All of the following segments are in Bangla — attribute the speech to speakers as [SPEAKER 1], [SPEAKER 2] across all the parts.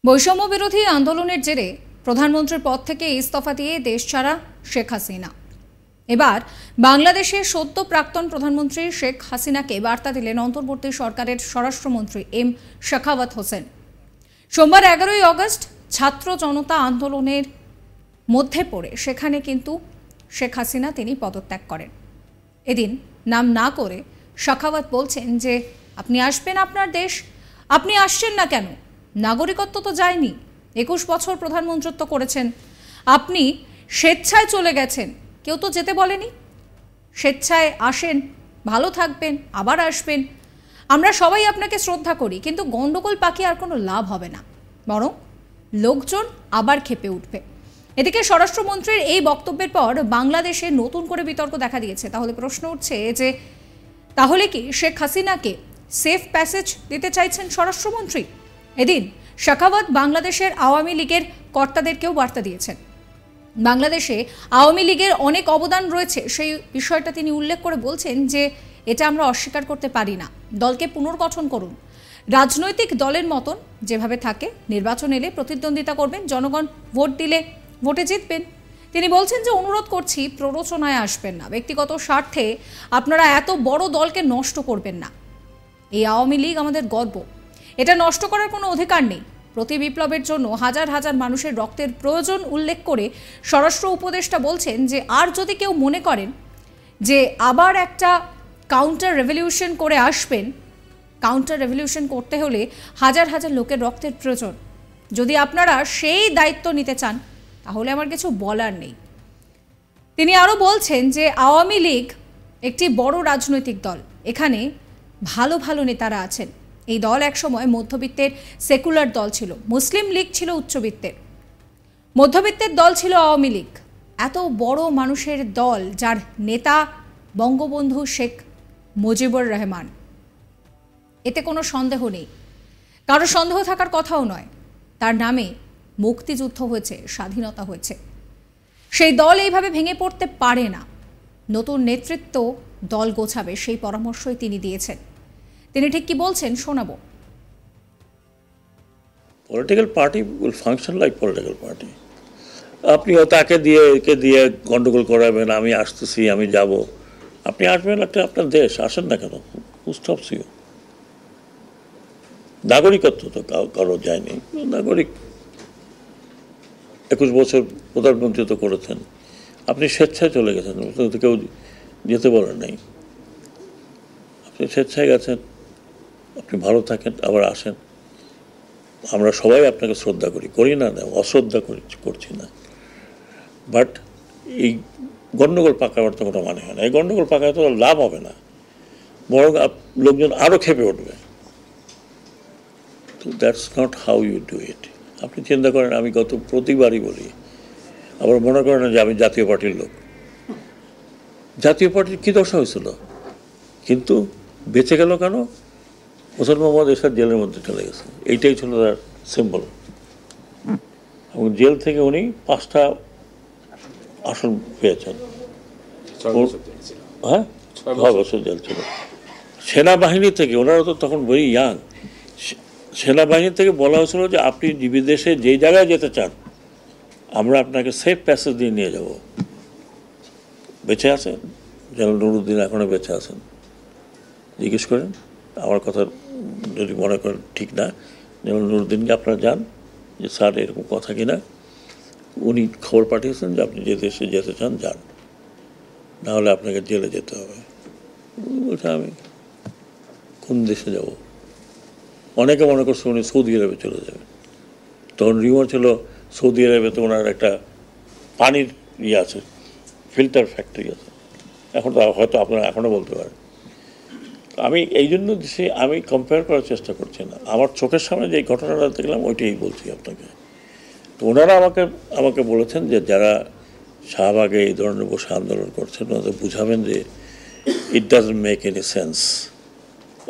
[SPEAKER 1] বৈষম্য বিরোধী আন্দোলনের জেরে প্রধানমন্ত্রীর পদ থেকে ইস্তফা দিয়ে দেশ ছাড়া শেখ হাসিনা। এবার বাংলাদেশের সদ্য প্রাক্তন প্রধানমন্ত্রী শেখ হাসিনাকে বার্তা দিলেন অন্তর্বর্তী সরকারের স্বরাষ্ট্রমন্ত্রী এম শাখাওয়াত হোসেন। সোমবার 11ই আগস্ট ছাত্র জনতা আন্দোলনের মধ্যে পড়ে সেখানে কিন্তু শেখ হাসিনা তিনি পদত্যাগ করেন। এদিন নাম না করে শাখাওয়াত বলছেন যে আপনি আসবেন আপনার দেশ, আপনি আসছেন না কেন? নাগরিকত্ব তো যায়নি, 21 বছর প্রধানমন্ত্রিত্ব করেছেন, আপনি স্বেচ্ছায় চলে গেছেন, কেউ তো যেতে বলেনি। স্বেচ্ছায় আসেন, ভালো থাকবেন, আবার আসবেন, আমরা সবাই আপনাকে শ্রদ্ধা করি, কিন্তু গন্ডগোল পাকিয়ে আর কোনো লাভ হবে না, বরং লোকজন আবার ক্ষেপে উঠবে। এদিকে স্বরাষ্ট্রমন্ত্রীর এই বক্তব্যের পর বাংলাদেশে নতুন করে বিতর্ক দেখা দিয়েছে। তাহলে প্রশ্ন উঠছে যে তাহলে কি শেখ হাসিনাকে সেফ প্যাসেজ দিতে চাইছেন স্বরাষ্ট্রমন্ত্রী? এদিন শাখাওয়াত বাংলাদেশের আওয়ামী লীগের কর্তাদেরকেও বার্তা দিয়েছেন। বাংলাদেশে আওয়ামী লীগের অনেক অবদান রয়েছে, সেই বিষয়টা তিনি উল্লেখ করে বলছেন যে এটা আমরা অস্বীকার করতে পারি না। দলকে পুনর্গঠন করুন, রাজনৈতিক দলের মতন যেভাবে থাকে, নির্বাচন এলে প্রতিদ্বন্দ্বিতা করবেন, জনগণ ভোট দিলে ভোটে জিতবেন। তিনি বলছেন যে অনুরোধ করছি, প্ররোচনায় আসবেন না, ব্যক্তিগত স্বার্থে আপনারা এত বড় দলকে নষ্ট করবেন না। এই আওয়ামী লীগ আমাদের গর্ব, এটা নষ্ট করার কোনো অধিকার নেই। প্রতি বিপ্লবের জন্য হাজার হাজার মানুষের রক্তের প্রয়োজন উল্লেখ করে স্বরাষ্ট্র উপদেষ্টা বলছেন যে আর যদি কেউ মনে করেন যে আবার একটা কাউন্টার রেভলিউশন করে আসবেন, কাউন্টার রেভলিউশন করতে হলে হাজার হাজার লোকের রক্তের প্রয়োজন, যদি আপনারা সেই দায়িত্ব নিতে চান তাহলে আমার কিছু বলার নেই। তিনি আরও বলছেন যে আওয়ামী লীগ একটি বড় রাজনৈতিক দল, এখানে ভালো ভালো নেতারা আছেন। এই দল একসময় মধ্যবিত্তের সেকুলার দল ছিল, মুসলিম লীগ ছিল উচ্চবিত্তের, মধ্যবিত্তের দল ছিল আওয়ামী লীগ। এত বড় মানুষের দল, যার নেতা বঙ্গবন্ধু শেখ মুজিবুর রহমান, এতে কোনো সন্দেহ নেই, কারো সন্দেহ থাকার কথাও নয়। তার নামে মুক্তিযুদ্ধ হয়েছে, স্বাধীনতা হয়েছে। সেই দল এইভাবে ভেঙে পড়তে পারে না। নতুন নেতৃত্ব দল গোছাবে, সেই পরামর্শই তিনি দিয়েছেন। তিনি ঠিক কি বলছেন শোনাবো।
[SPEAKER 2] Political party will function like political party. আপনি তাকে দিয়ে একে দিয়ে গন্ডগোল করাবেন, আমি আসতেছি, আমি যাব। আপনি আসবেন একটা আপনার দেশ, আসেন না কেন? হু স্টপস ইউ? নাগরিকত্ব তো কারো যায়নি। নাগরিক 21 বছর প্রধানমন্ত্রিত্ব করেছেন, আপনি স্বেচ্ছায় চলে গেছেন, কেউ যেতে বলেন নাই। আপনি স্বেচ্ছায় গেছেন, আপনি ভালো থাকেন, আবার আসেন। আমরা সবাই আপনাকে শ্রদ্ধা করি না, অশ্রদ্ধা করছি না। বাট এই গণ্ডগোল পাকাবার তো কোনো মানে হয় না। এই গণ্ডগোল পাকায় তো লাভ হবে না, বরং লোকজন আরও ক্ষেপে উঠবে। তো that's not how you do it. আপনি চিন্তা করেন, আমি প্রতিবারই বলি, আবার মনে করেন যে আমি জাতীয় পার্টির লোক। জাতীয় পার্টির কী দশা হয়েছিল, কিন্তু বেঁচে গেল কেন? হোসেন মোহাম্মদ এরশাদ জেলের মধ্যে চলে গেছে, এইটাই ছিল তার সিম্বল। এবং জেল থেকে উনি 5টা আসন পেয়েছেন। হ্যাঁ, 6 বছর জেল ছিল। সেনাবাহিনী থেকে, ওনারা তো তখন ভেরি ইয়াং, সেনাবাহিনী থেকে বলা হয়েছিল যে আপনি বিদেশে যেই জায়গায় যেতে চান, আমরা আপনাকে সেফ প্যাসেজ দিয়ে নিয়ে যাব। বেঁচে আছেন জেনারেল নুরুদ্দিন, এখনও বেঁচে আছেন। জিজ্ঞেস করেন, আমার কথা যদি মনে করেন ঠিক না, জেনারেল নুরুদ্দিনকে আপনারা যান যে স্যার এরকম কথা কিনা। উনি খবর পাঠিয়েছেন যে আপনি যে দেশে যেতে চান যান, নাহলে আপনাকে জেলে যেতে হবে। বলছে আমি কোন দেশে যাব? অনেকে মনে করছে উনি সৌদি আরবে চলে যাবেন। তখন রিউমার ছিল সৌদি আরবে তো ওনার একটা পানির ইয়ে আছে, ফিল্টার ফ্যাক্টরি আছে। এখন তো হয়তো আপনারা এখনও বলতে পারেন। আমি এই জন্য দেশে আমি কম্পেয়ার করার চেষ্টা করছি না, আমার চোখের সামনে যে ঘটনাটা দেখলাম ওইটাই বলছি আপনাকে। তো ওনারা আমাকে বলেছেন যে যারা শাহবাগে এই ধরনের বসে আন্দোলন করছেন, ওনাদের বুঝাবেন যে it doesn't make any sense,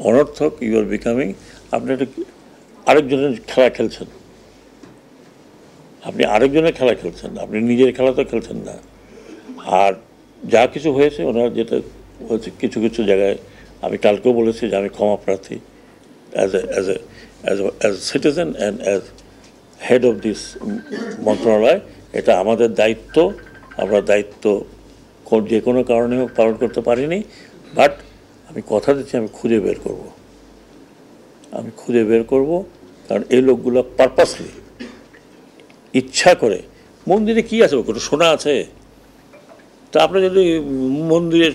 [SPEAKER 2] অনর্থক। ইউ আর বিকামিং, আপনি একটা আরেকজনের খেলা খেলছেন, আপনি আরেকজনের খেলা খেলছেন, আপনি নিজের খেলা তো খেলছেন না। আর যা কিছু হয়েছে, ওনারা যেটা হয়েছে কিছু কিছু জায়গায়, আমি কালকেও বলেছি যে আমি ক্ষমা প্রার্থী as a citizen and as head of this মন্ত্রণালয়। এটা আমাদের দায়িত্ব, আমরা দায়িত্ব যে কোনো কারণে হোক পালন করতে পারিনি, বাট আমি কথা দিচ্ছি আমি খুঁজে বের করব, কারণ এই লোকগুলো পারপাসলি ইচ্ছা করে। মন্দিরে কি আছে, ওখানে সোনা আছে? তা আপনার যদি মন্দিরে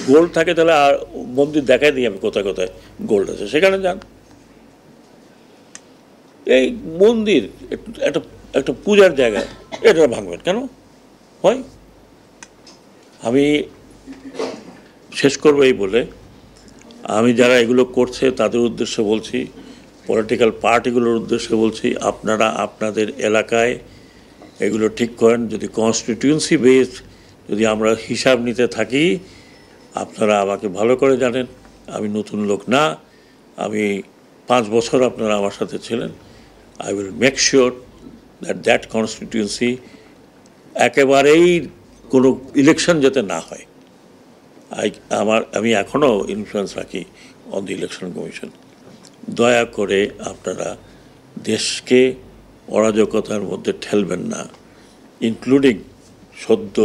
[SPEAKER 2] গোল্ড থাকে তাহলে আর মন্দির দেখাই দিই আমি কোথায় কোথায় গোল্ড আছে, সেখানে যান। এই মন্দির একটা একটা পূজার জায়গা, এটা ভাঙবেন কেন হয়? আমি শেষ করবো এই বলে, আমি যারা এগুলো করছে তাদের উদ্দেশ্যে বলছি, পলিটিক্যাল পার্টিগুলোর উদ্দেশ্যে বলছি, আপনারা আপনাদের এলাকায় এগুলো ঠিক করেন। যদি কনস্টিটিউয়েন্সি বেসড যদি আমরা হিসাব নিতে থাকি, আপনারা আমাকে ভালো করে জানেন, আমি নতুন লোক না, আমি 5 বছর আপনারা আমার সাথে ছিলেন। I will make sure that constituency একেবারেই কোনো ইলেকশন যাতে না হয়। আমি এখনও ইনফ্লুয়েন্স রাখি অন দি ইলেকশন কমিশন। দয়া করে আপনারা দেশকে অরাজকতার মধ্যে ঠেলবেন না, ইনক্লুডিং সদ্য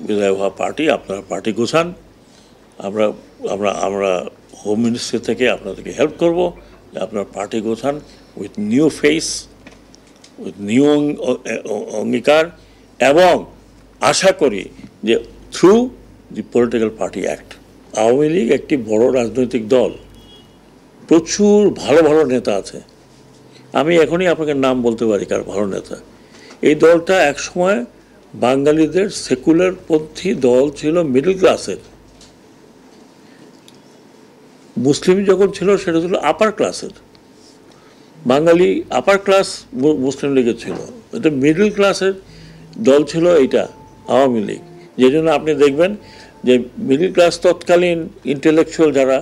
[SPEAKER 2] বিদায় হওয়া পার্টি। আপনারা পার্টি গোছান, আমরা আমরা আমরা হোম মিনিস্ট্রি থেকে আপনাদেরকে হেল্প করব যে আপনার পার্টি গোছান with new face, with new অঙ্গীকার, এবং আশা করি যে through the political party act. Awami League একটি বড় রাজনৈতিক দল, প্রচুর ভালো ভালো নেতা আছে। আমি এখনই আপনাকে নাম বলতে পারি কার ভালো নেতা। এই দলটা একসময় বাঙালিদের সেকুলার পন্থী দল ছিল, মিডল ক্লাসের। মুসলিম যখন ছিল সেটা ছিল আপার ক্লাসের। বাঙালি আপার ক্লাস মুসলিম লীগের ছিল, এটা মিডল ক্লাসের দল ছিল এইটা আওয়ামী লীগ। যে জন্য আপনি দেখবেন যে মিডল ক্লাস তৎকালীন ইন্টেলেকচুয়াল যারা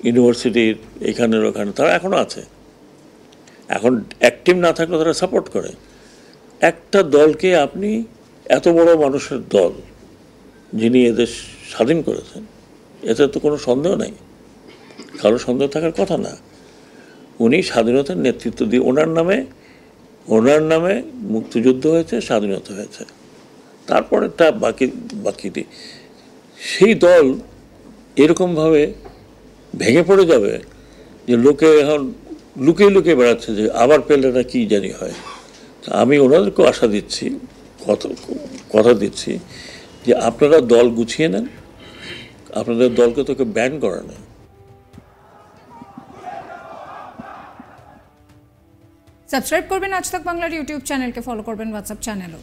[SPEAKER 2] ইউনিভার্সিটির এখানের ওখানে তারা এখনও আছে, এখন অ্যাক্টিভ না থাকলে তারা সাপোর্ট করে। একটা দলকে আপনি, এত বড় মানুষের দল যিনি এদেশ স্বাধীন করেছেন, এতে তো কোনো সন্দেহ নাই, কারো সন্দেহ থাকার কথা না। উনি স্বাধীনতার নেতৃত্ব দিয়ে, ওনার নামে মুক্তিযুদ্ধ হয়েছে, স্বাধীনতা হয়েছে। তারপরেরটা বাকিটি সেই দল এরকমভাবে ভেঙে পড়ে যাবে যে লোকে এখন লুকিয়ে বেড়াচ্ছে যে আবার পেলে না কি জানি হয়। আমি ওনাদেরকেও আশা দিচ্ছি, কথা দিচ্ছি যে আপনারা দল গুছিয়ে নেন, আপনাদের দলকে তোকে ব্যান করা নেই।
[SPEAKER 1] সাবস্ক্রাইব করবেন আজ তাক বাংলার ইউটিউব চ্যানেলকে, ফলো করবেন হোয়াটসঅ্যাপ চ্যানেলও।